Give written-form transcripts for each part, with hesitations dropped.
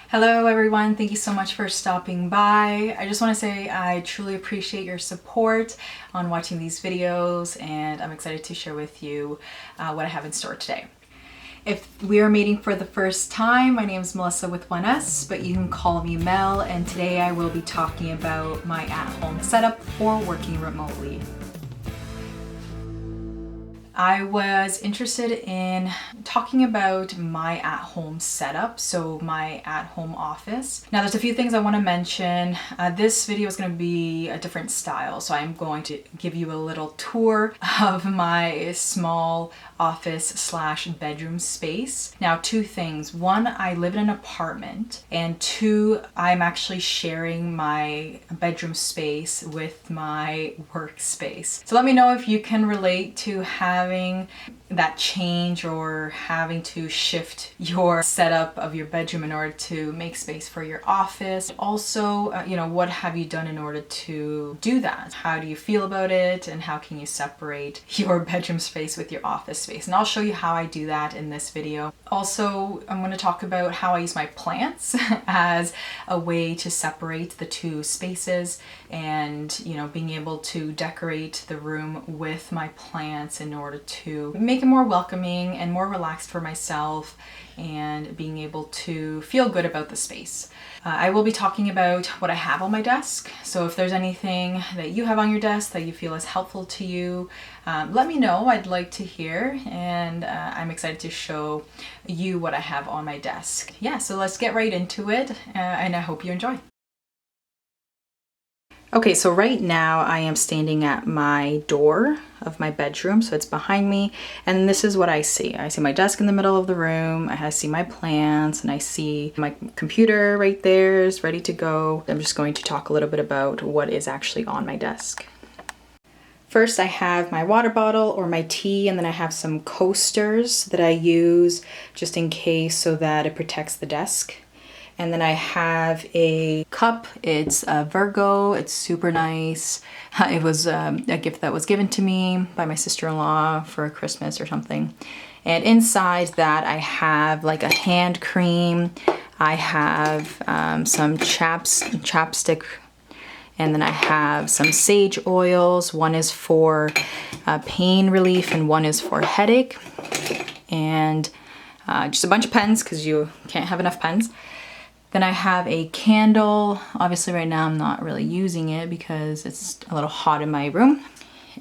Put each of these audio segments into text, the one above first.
Hello everyone, thank you so much for stopping by. I just want to say I truly appreciate your support on watching these videos, and I'm excited to share with you what I have in store today. If we are meeting for the first time, my name is Melissa with 1S, but you can call me Mel, and today I will be talking about my at-home setup for working remotely. I was interested in talking about my at-home setup, so my at-home office. Now there's a few things I want to mention. This video is going to be a different style, so I'm going to give you a little tour of my small office slash bedroom space. Now, two things. One, I live in an apartment, and two, I'm actually sharing my bedroom space with my workspace. So let me know if you can relate to having that change or having to shift your setup of your bedroom in order to make space for your office. Also, what have you done in order to do that? How do you feel about it, and how can you separate your bedroom space with your office space? And I'll show you how I do that in this video. Also, I'm going to talk about how I use my plants as a way to separate the two spaces, and being able to decorate the room with my plants in order to make it more welcoming and more relaxed for myself, and being able to feel good about the space. I will be talking about what I have on my desk, so if there's anything that you have on your desk that you feel is helpful to you, let me know. I'd like to hear, and I'm excited to show you what I have on my desk. Yeah, so let's get right into it, and I hope you enjoy. Okay, so right now I am standing at my door of my bedroom, so it's behind me, and this is what I see. I see my desk in the middle of the room, I see my plants, and I see my computer right there is ready to go. I'm just going to talk a little bit about what is actually on my desk. First, I have my water bottle or my tea, and then I have some coasters that I use just in case so that it protects the desk. And then I have a cup. It's a Virgo. It's super nice. It was a gift that was given to me by my sister-in-law for Christmas or something. And inside that I have like a hand cream. I have some chapstick. And then I have some sage oils. One is for pain relief and one is for headache. And just a bunch of pens because you can't have enough pens. Then I have a candle. Obviously right now I'm not really using it because it's a little hot in my room.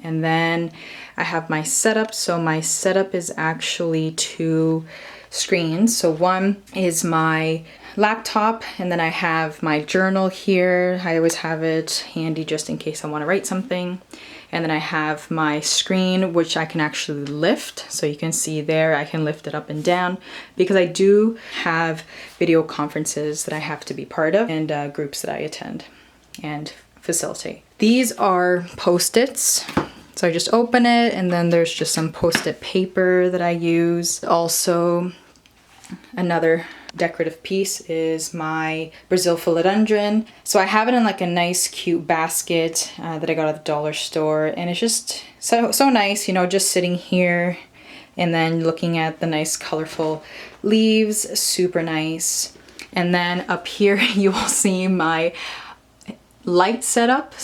And then I have my setup. So my setup is actually two screens. So one is my laptop, and then I have my journal here. I always have it handy just in case I want to write something. And then I have my screen, which I can actually lift. So you can see there, I can lift it up and down because I do have video conferences that I have to be part of, and groups that I attend and facilitate. These are Post-its. So I just open it, and then there's just some Post-it paper that I use. Also, another decorative piece is my Brazil philodendron. So I have it in like a nice cute basket that I got at the dollar store, and it's just so nice, just sitting here and then looking at the nice colorful leaves. Super nice. And then up here you will see my light setup.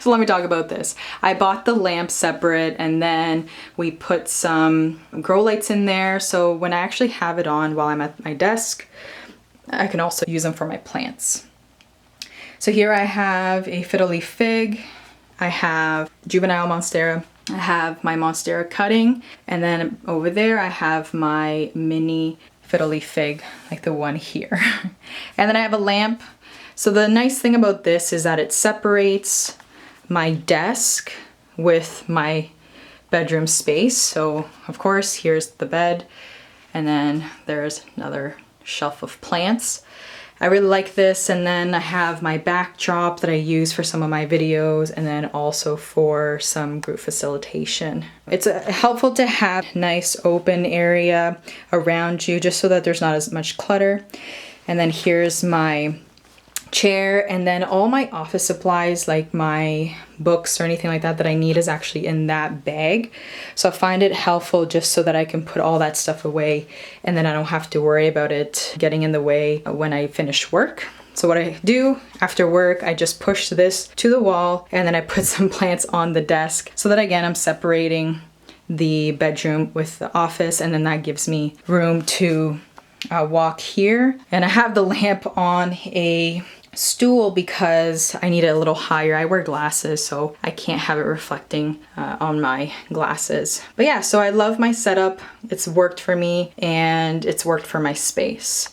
So let me talk about this. I bought the lamp separate, and then we put some grow lights in there. So when I actually have it on while I'm at my desk, I can also use them for my plants. So here I have a fiddle leaf fig. I have juvenile monstera. I have my monstera cutting. And then over there I have my mini fiddle leaf fig, like the one here. And then I have a lamp. So the nice thing about this is that it separates my desk with my bedroom space. So of course, here's the bed, and then there's another shelf of plants. I really like this. And then I have my backdrop that I use for some of my videos, and then also for some group facilitation. It's helpful to have nice open area around you just so that there's not as much clutter. And then here's my chair, and then all my office supplies like my books or anything like that that I need is actually in that bag. So I find it helpful just so that I can put all that stuff away and then I don't have to worry about it getting in the way when I finish work. So what I do after work, I just push this to the wall and then I put some plants on the desk so that again I'm separating the bedroom with the office, and then that gives me room to walk here. And I have the lamp on a stool because I need it a little higher. I wear glasses, so I can't have it reflecting on my glasses. But yeah, so I love my setup. It's worked for me and it's worked for my space.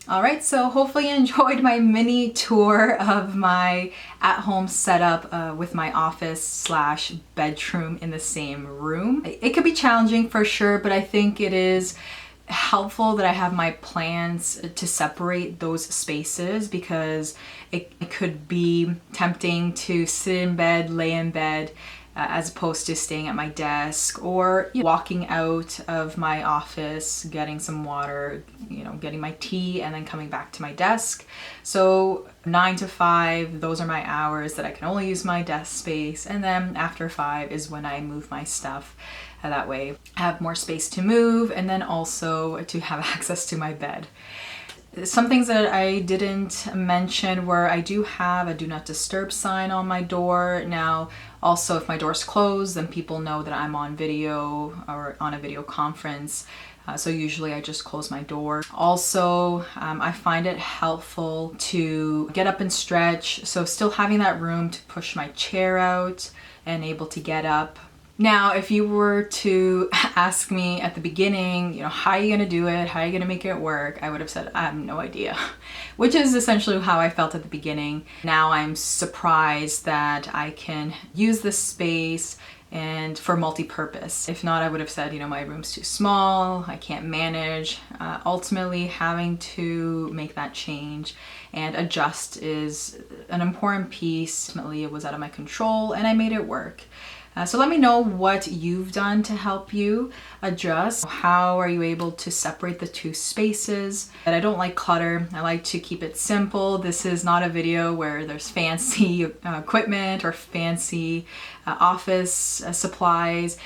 All right, so hopefully you enjoyed my mini tour of my at-home setup with my office / bedroom in the same room. It could be challenging for sure, but I think it is helpful that I have my plans to separate those spaces, because it could be tempting to sit in bed, lay in bed, as opposed to staying at my desk or walking out of my office, getting some water, getting my tea, and then coming back to my desk. So 9 to 5, those are my hours that I can only use my desk space. And then after 5 is when I move my stuff. That way I have more space to move and then also to have access to my bed. Some things that I didn't mention were I do have a do not disturb sign on my door. Now, also if my door's closed, then people know that I'm on video or on a video conference. So usually I just close my door. Also, I find it helpful to get up and stretch. So still having that room to push my chair out and able to get up. Now, if you were to ask me at the beginning, how are you gonna do it? How are you gonna make it work? I would have said, I have no idea, which is essentially how I felt at the beginning. Now I'm surprised that I can use this space and for multi-purpose. If not, I would have said, my room's too small, I can't manage. Ultimately, having to make that change and adjust is an important piece. Ultimately, it was out of my control and I made it work. So let me know what you've done to help you adjust. How are you able to separate the two spaces? And I don't like clutter. I like to keep it simple. This is not a video where there's fancy equipment or fancy office supplies.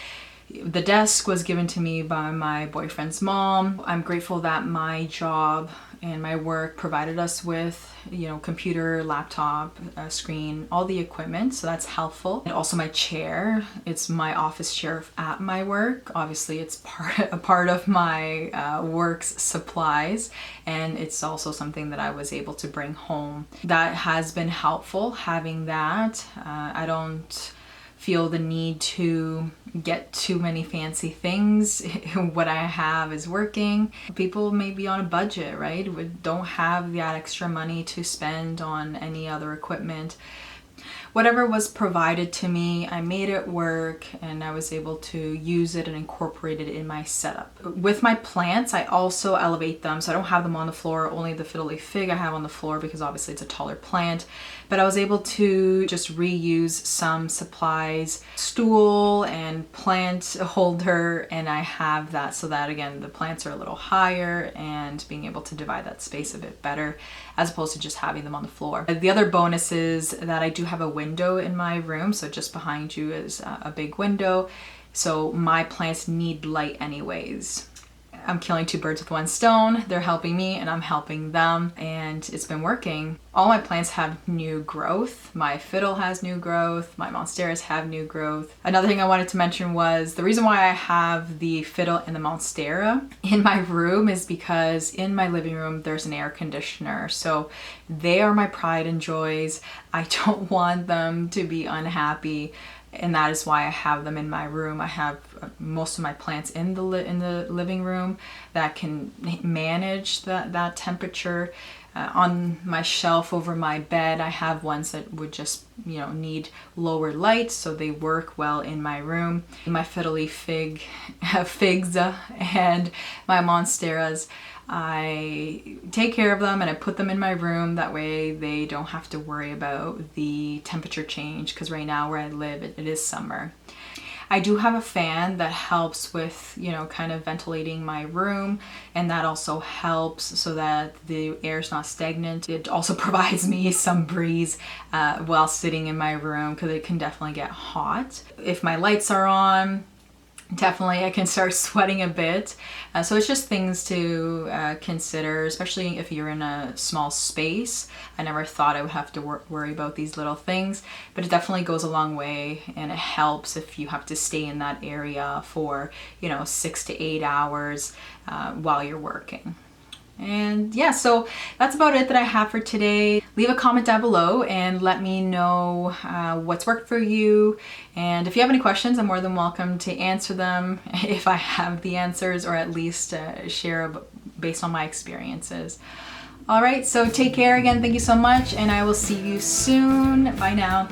The desk was given to me by my boyfriend's mom. I'm grateful that my job and my work provided us with, computer, laptop, screen, all the equipment, so that's helpful. And also my chair, it's my office chair at my work. Obviously it's a part of my work's supplies, and it's also something that I was able to bring home. That has been helpful, having that. I don't feel the need to get too many fancy things. What I have is working. People may be on a budget, right? We don't have that extra money to spend on any other equipment. Whatever was provided to me, I made it work and I was able to use it and incorporate it in my setup. With my plants, I also elevate them, so I don't have them on the floor. Only the fiddle leaf fig I have on the floor because obviously it's a taller plant. But I was able to just reuse some supplies, stool and plant holder, and I have that so that again the plants are a little higher and being able to divide that space a bit better as opposed to just having them on the floor. The other bonus is that I do have a window in my room, so just behind you is a big window, so my plants need light anyways. I'm killing two birds with one stone. They're helping me and I'm helping them, and it's been working. All my plants have new growth. My fiddle has new growth. My monsteras have new growth. Another thing I wanted to mention was the reason why I have the fiddle and the monstera in my room is because in my living room there's an air conditioner. So they are my pride and joys. I don't want them to be unhappy. And that is why I have them in my room. I have most of my plants in the living room that can manage that temperature. On my shelf over my bed, I have ones that would just, need lower light, so they work well in my room. My fiddle leaf figs and my monsteras, I take care of them and I put them in my room. That way they don't have to worry about the temperature change, because right now where I live, it is summer. I do have a fan that helps with, you know, kind of ventilating my room, and that also helps so that the air is not stagnant. It also provides me some breeze while sitting in my room, because it can definitely get hot. If my lights are on, definitely I can start sweating a bit. So it's just things to consider, especially if you're in a small space. I never thought I would have to worry about these little things, but it definitely goes a long way, and it helps if you have to stay in that area for, you know, 6 to 8 hours while you're working. And yeah, so that's about it that I have for today. Leave a comment down below and let me know what's worked for you. And if you have any questions, I'm more than welcome to answer them if I have the answers, or at least share based on my experiences. All right, so take care again. Thank you so much, and I will see you soon. Bye now.